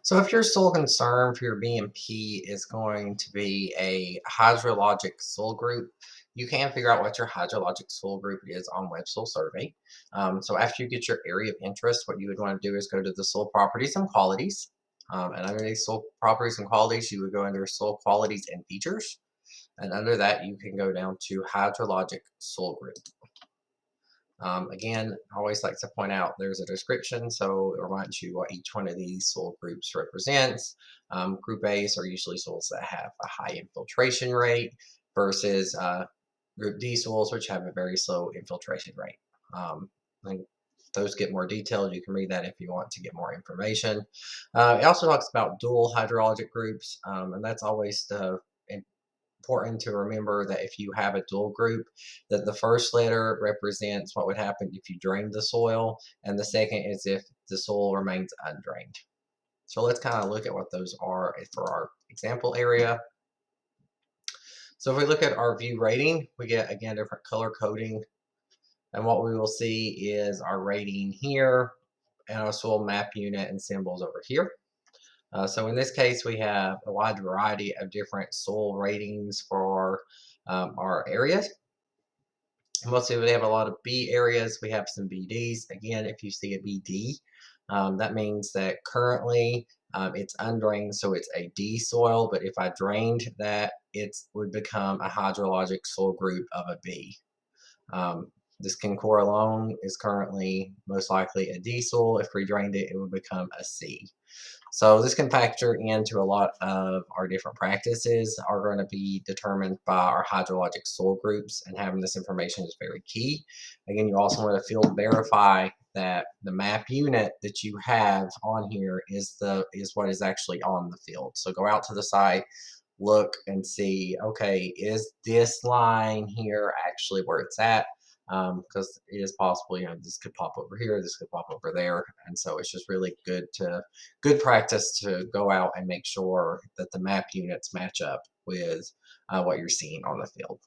So if your sole concern for your BMP is going to be a hydrologic soil group, you can figure out what your hydrologic soil group is on Web Soil Survey. So after you get your area of interest, what you would want to do is go to the soil properties and qualities. And underneath soil properties and qualities, you would go under soil qualities and features. And under that, you can go down to hydrologic soil group. Again, I always like to point out there's a description, so it reminds you what each one of these soil groups represents. Group A's are usually soils that have a high infiltration rate versus Group D soils, which have a very slow infiltration rate. And those get more detailed. You can read that if you want to get more information. It also talks about dual hydrologic groups, and that's always the important to remember that if you have a dual group, that the first letter represents what would happen if you drained the soil, and the second is if the soil remains undrained. So let's kind of look at what those are for our example area. So if we look at our view rating, we get again different color coding, and what we will see is our rating here and our soil map unit and symbols over here. So in this case, we have a wide variety of different soil ratings for our areas. Mostly we have a lot of B areas. We have some BDs. Again, if you see a BD, that means that currently it's undrained, so it's a D soil. But if I drained that, it would become a hydrologic soil group of a B. This Concord alone is currently most likely a D soil. If we drained it, it would become a C. So this can factor into a lot of our different practices are going to be determined by our hydrologic soil groups, and having this information is very key. Again, you also want to field verify that the map unit that you have on here is what is actually on the field. So go out to the site, look and see, okay, is this line here actually where it's at? Because it is possible, this could pop over here, this could pop over there, and so it's just really good practice to go out and make sure that the map units match up with what you're seeing on the field.